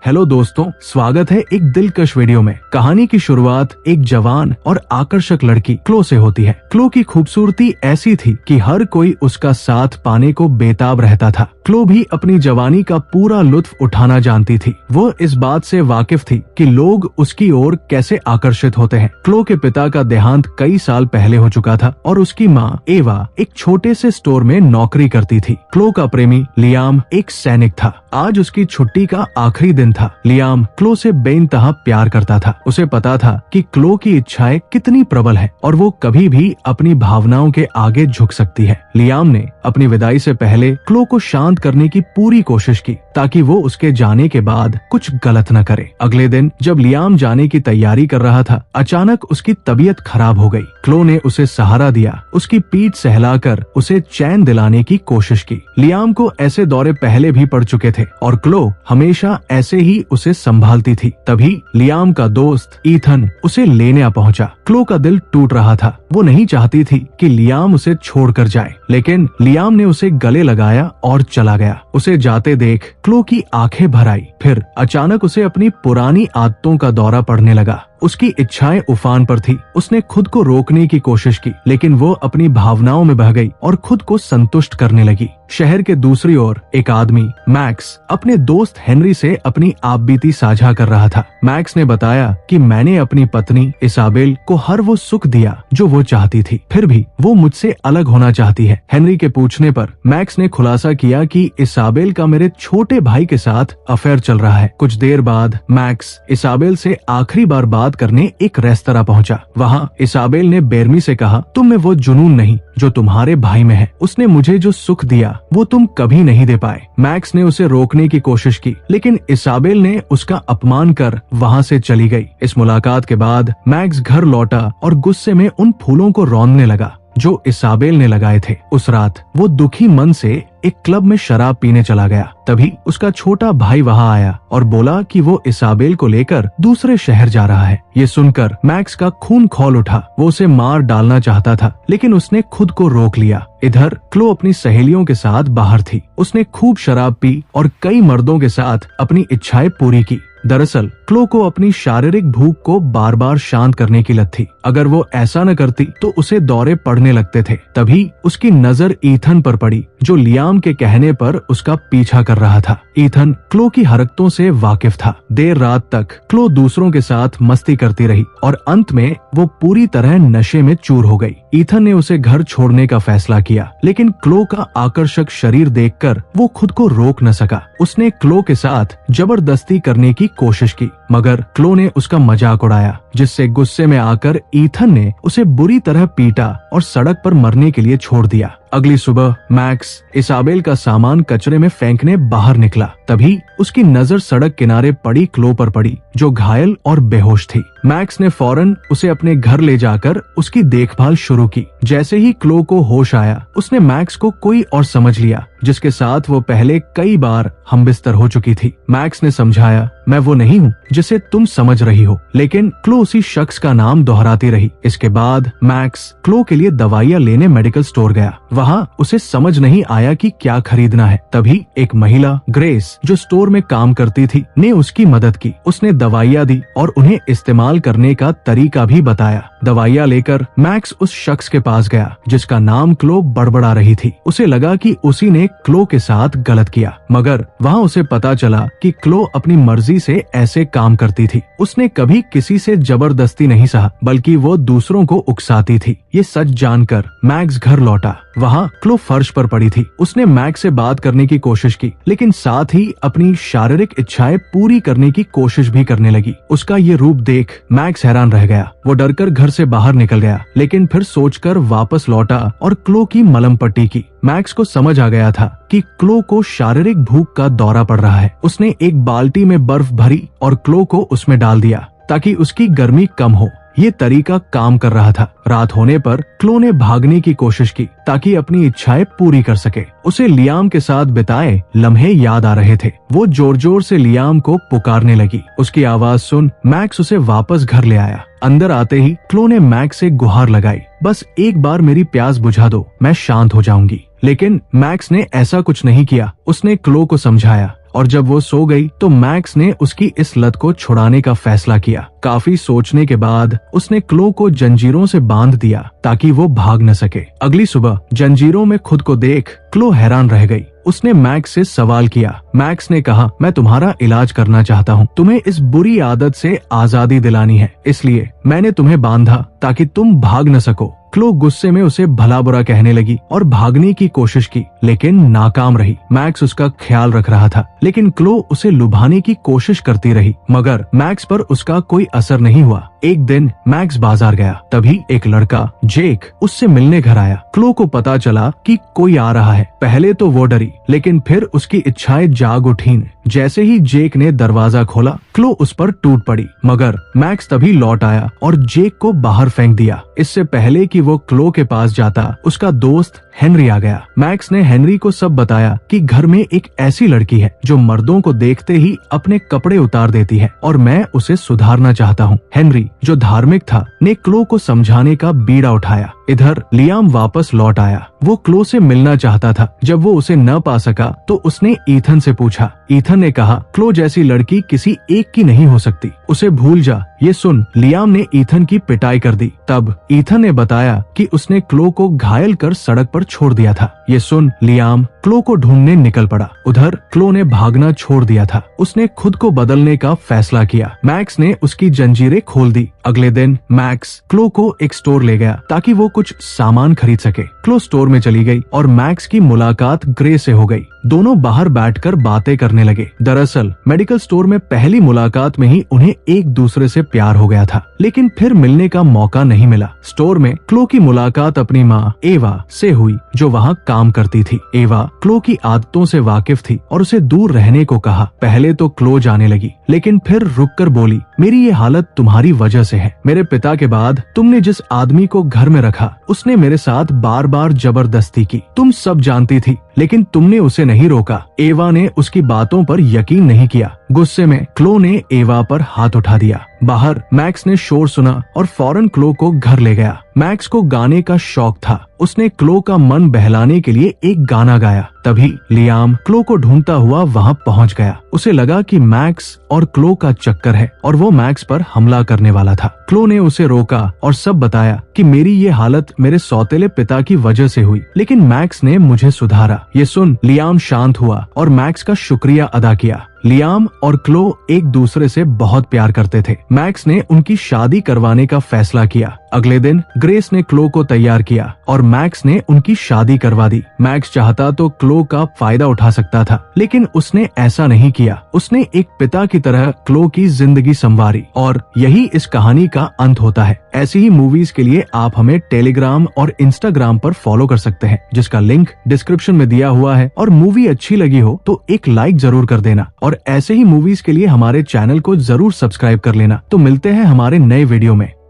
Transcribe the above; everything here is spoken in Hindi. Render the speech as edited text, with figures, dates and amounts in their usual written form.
हेलो दोस्तों, स्वागत है एक दिलकश वीडियो में। कहानी की शुरुआत एक जवान और आकर्षक लड़की क्लो से होती है। क्लो की खूबसूरती ऐसी थी कि हर कोई उसका साथ पाने को बेताब रहता था। क्लो भी अपनी जवानी का पूरा लुत्फ उठाना जानती थी। वो इस बात से वाकिफ थी कि लोग उसकी ओर कैसे आकर्षित होते हैं। क्लो के पिता का देहांत कई साल पहले हो चुका था और उसकी माँ एवा एक छोटे से स्टोर में नौकरी करती थी। क्लो का प्रेमी लियाम एक सैनिक था। आज उसकी छुट्टी का आखिरी दिन था। लियाम क्लो से बेइंतहा प्यार करता था। उसे पता था कि क्लो की इच्छाएं कितनी प्रबल है और वो कभी भी अपनी भावनाओं के आगे झुक सकती है। लियाम ने अपनी विदाई से पहले क्लो को शांत करने की पूरी कोशिश की ताकि वो उसके जाने के बाद कुछ गलत न करे। अगले दिन जब लियाम जाने की तैयारी कर रहा था, अचानक उसकी तबीयत खराब हो गई। क्लो ने उसे सहारा दिया, उसकी पीठ सहलाकर उसे चैन दिलाने की कोशिश की। लियाम को ऐसे दौरे पहले भी पड़ चुके थे और क्लो हमेशा ऐसे ही उसे संभालती थी। तभी लियाम का दोस्त ईथन उसे लेने आ पहुंचा। क्लो का दिल टूट रहा था। वो नहीं चाहती थी कि लियाम उसे छोड़कर जाए, लेकिन लियाम ने उसे गले लगाया और चला गया। उसे जाते देख क्लो की आंखें भर आई। फिर अचानक उसे अपनी पुरानी आदतों का दौरा पड़ने लगा। उसकी इच्छाएं उफान पर थी। उसने खुद को रोकने की कोशिश की, लेकिन वो अपनी भावनाओं में बह गई और खुद को संतुष्ट करने लगी। शहर के दूसरी ओर एक आदमी मैक्स अपने दोस्त हेनरी से अपनी आपबीती साझा कर रहा था। मैक्स ने बताया कि मैंने अपनी पत्नी इसाबेल को हर वो सुख दिया जो वो चाहती थी, फिर भी वो मुझसे अलग होना चाहती है। हेनरी के पूछने पर मैक्स ने खुलासा किया कि इसाबेल का मेरे छोटे भाई के साथ अफेयर चल रहा है। कुछ देर बाद मैक्स इसाबेल से आखिरी बार बात करने एक रेस्तरां पहुंचा। वहां इसाबेल ने बेरमी से कहा, तुम में वो जुनून नहीं जो तुम्हारे भाई में है। उसने मुझे जो सुख दिया वो तुम कभी नहीं दे पाए। मैक्स ने उसे रोकने की कोशिश की, लेकिन इसाबेल ने उसका अपमान कर वहां से चली गई। इस मुलाकात के बाद मैक्स घर लौटा और गुस्से में उन फूलों को रौंदने लगा जो इसाबेल ने लगाए थे। उस रात वो दुखी मन से एक क्लब में शराब पीने चला गया। तभी उसका छोटा भाई वहां आया और बोला कि वो इसाबेल को लेकर दूसरे शहर जा रहा है। ये सुनकर मैक्स का खून खौल उठा। वो उसे मार डालना चाहता था, लेकिन उसने खुद को रोक लिया। इधर क्लो अपनी सहेलियों के साथ बाहर थी। उसने खूब शराब पी और कई मर्दों के साथ अपनी इच्छाएं पूरी की। दरअसल क्लो को अपनी शारीरिक भूख को बार बार शांत करने की लत थी। अगर वो ऐसा न करती तो उसे दौरे पड़ने लगते थे। तभी उसकी नजर ईथन पर पड़ी, जो लियाम के कहने पर उसका पीछा कर रहा था। ईथन क्लो की हरकतों से वाकिफ था। देर रात तक क्लो दूसरों के साथ मस्ती करती रही और अंत में वो पूरी तरह नशे में चूर हो गई। ईथन ने उसे घर छोड़ने का फैसला किया, लेकिन क्लो का आकर्षक शरीर देखकर वो खुद को रोक न सका। उसने क्लो के साथ जबरदस्ती करने की कोशिश की, मगर क्लो ने उसका मजाक उड़ाया, जिससे गुस्से में आकर ईथन ने उसे बुरी तरह पीटा और सड़क पर मरने के लिए छोड़ दिया। अगली सुबह मैक्स इसाबेल का सामान कचरे में फेंकने बाहर निकला। तभी उसकी नजर सड़क किनारे पड़ी क्लो पर पड़ी, जो घायल और बेहोश थी। मैक्स ने फौरन उसे अपने घर ले जाकर उसकी देखभाल शुरू की। जैसे ही क्लो को होश आया, उसने मैक्स को कोई और समझ लिया, जिसके साथ वो पहले कई बार हमबिस्तर हो चुकी थी। मैक्स ने समझाया, मैं वो नहीं हूँ जिसे तुम समझ रही हो, लेकिन क्लो उसी शख्स का नाम दोहराती रही। इसके बाद मैक्स क्लो के लिए दवाइयाँ लेने मेडिकल स्टोर गया। वहाँ उसे समझ नहीं आया कि क्या खरीदना है। तभी एक महिला ग्रेस, जो स्टोर में काम करती थी, ने उसकी मदद की। उसने दवाइयाँ दी और उन्हें इस्तेमाल करने का तरीका भी बताया। दवाइयाँ लेकर मैक्स उस शख्स के पास गया जिसका नाम क्लो बड़बड़ा रही थी। उसे लगा कि उसी ने क्लो के साथ गलत किया, मगर वहाँ उसे पता चला कि क्लो अपनी मर्जी से ऐसे काम करती थी। उसने कभी किसी से जबरदस्ती नहीं सहा, बल्कि वो दूसरों को उकसाती थी। ये सच जानकर मैक्स घर लौटा। वहाँ क्लो फर्श पर पड़ी थी। उसने मैक्स से बात करने की कोशिश की, लेकिन साथ ही अपनी शारीरिक इच्छाएं पूरी करने की कोशिश भी करने लगी। उसका ये रूप देख मैक्स हैरान रह गया। वो डरकर घर से बाहर निकल गया, लेकिन फिर सोचकर वापस लौटा और क्लो की मलम पट्टी की। मैक्स को समझ आ गया था कि क्लो को शारीरिक भूख का दौरा पड़ रहा है। उसने एक बाल्टी में बर्फ भरी और क्लो को उसमें डाल दिया ताकि उसकी गर्मी कम हो। ये तरीका काम कर रहा था। रात होने पर क्लो ने भागने की कोशिश की ताकि अपनी इच्छाएं पूरी कर सके। उसे लियाम के साथ बिताए लम्हे याद आ रहे थे। वो जोर जोर से लियाम को पुकारने लगी। उसकी आवाज सुन मैक्स उसे वापस घर ले आया। अंदर आते ही क्लो ने मैक्स से गुहार लगाई, बस एक बार मेरी प्यास बुझा दो, मैं शांत हो जाऊंगी। लेकिन मैक्स ने ऐसा कुछ नहीं किया। उसने क्लो को समझाया, और जब वो सो गई तो मैक्स ने उसकी इस लत को छुड़ाने का फैसला किया। काफी सोचने के बाद उसने क्लो को जंजीरों से बांध दिया ताकि वो भाग न सके। अगली सुबह जंजीरों में खुद को देख क्लो हैरान रह गई। उसने मैक्स से सवाल किया। मैक्स ने कहा, मैं तुम्हारा इलाज करना चाहता हूँ। तुम्हें इस बुरी आदत से आजादी दिलानी है, इसलिए मैंने तुम्हें बांधा ताकि तुम भाग न सको। क्लो गुस्से में उसे भला बुरा कहने लगी और भागने की कोशिश की, लेकिन नाकाम रही। मैक्स उसका ख्याल रख रहा था, लेकिन क्लो उसे लुभाने की कोशिश करती रही, मगर मैक्स पर उसका कोई असर नहीं हुआ। एक दिन मैक्स बाजार गया, तभी एक लड़का जेक उससे मिलने घर आया। क्लो को पता चला कि कोई आ रहा है। पहले तो वो डरी, लेकिन फिर उसकी इच्छाएं जाग उठीं। जैसे ही जेक ने दरवाजा खोला, क्लो उस पर टूट पड़ी, मगर मैक्स तभी लौट आया और जेक को बाहर फेंक दिया। इससे पहले कि वो क्लो के पास जाता, उसका दोस्त हेनरी आ गया। मैक्स ने हेनरी को सब बताया कि घर में एक ऐसी लड़की है जो मर्दों को देखते ही अपने कपड़े उतार देती है और मैं उसे सुधारना चाहता हूँ। हेनरी, जो धार्मिक था, ने क्लो को समझाने का बीड़ा उठाया। इधर लियाम वापस लौट आया। वो क्लो से मिलना चाहता था। जब वो उसे न पा सका तो उसने ईथन से पूछा। ईथन ने कहा, क्लो जैसी लड़की किसी एक की नहीं हो सकती, उसे भूल जा। ये सुन लियाम ने ईथन की पिटाई कर दी। तब ईथन ने बताया कि उसने क्लो को घायल कर सड़क पर छोड़ दिया था। ये सुन लियाम क्लो को ढूंढने निकल पड़ा। उधर क्लो ने भागना छोड़ दिया था। उसने खुद को बदलने का फैसला किया। मैक्स ने उसकी जंजीरें खोल दी। अगले दिन मैक्स क्लो को एक स्टोर ले गया ताकि वो कुछ सामान खरीद सके। क्लो स्टोर में चली गई और मैक्स की मुलाकात ग्रे से हो गई। दोनों बाहर बैठकर बातें करने लगे। दरअसल मेडिकल स्टोर में पहली मुलाकात में ही उन्हें एक दूसरे से प्यार हो गया था, लेकिन फिर मिलने का मौका नहीं मिला। स्टोर में क्लो की मुलाकात अपनी माँ एवा से हुई, जो वहाँ काम करती थी। एवा क्लो की आदतों से वाकिफ थी और उसे दूर रहने को कहा। पहले तो क्लो जाने लगी, लेकिन फिर रुककर बोली, मेरी ये हालत तुम्हारी वजह से है। मेरे पिता के बाद तुमने जिस आदमी को घर में रखा, उसने मेरे साथ बार बार जबरदस्ती की। तुम सब जानती थी, लेकिन तुमने उसे नहीं रोका। एवा ने उसकी बातों पर यकीन नहीं किया। गुस्से में क्लो ने एवा पर हाथ उठा दिया। बाहर मैक्स ने शोर सुना और फौरन क्लो को घर ले गया। मैक्स को गाने का शौक था। उसने क्लो का मन बहलाने के लिए एक गाना गाया। तभी लियाम क्लो को ढूंढता हुआ वहां पहुंच गया। उसे लगा कि मैक्स और क्लो का चक्कर है और वो मैक्स पर हमला करने वाला था। क्लो ने उसे रोका और सब बताया कि मेरी ये हालत मेरे सौतेले पिता की वजह से हुई, लेकिन मैक्स ने मुझे सुधारा। ये सुन लियाम शांत हुआ और मैक्स का शुक्रिया अदा किया। लियाम और क्लो एक दूसरे से बहुत प्यार करते थे। मैक्स ने उनकी शादी करवाने का फैसला किया। अगले दिन ग्रेस ने क्लो को तैयार किया और मैक्स ने उनकी शादी करवा दी। मैक्स चाहता तो क्लो का फायदा उठा सकता था, लेकिन उसने ऐसा नहीं किया। उसने एक पिता की तरह क्लो की जिंदगी संवारी और यही इस कहानी का अंत होता है। ऐसी ही मूवीज के लिए आप हमें टेलीग्राम और इंस्टाग्राम पर फॉलो कर सकते हैं, जिसका लिंक डिस्क्रिप्शन में दिया हुआ है। और मूवी अच्छी लगी हो तो एक लाइक जरूर कर देना और ऐसे ही मूवीज के लिए हमारे चैनल को जरूर सब्सक्राइब कर लेना। तो मिलते हैं हमारे नए वीडियो में।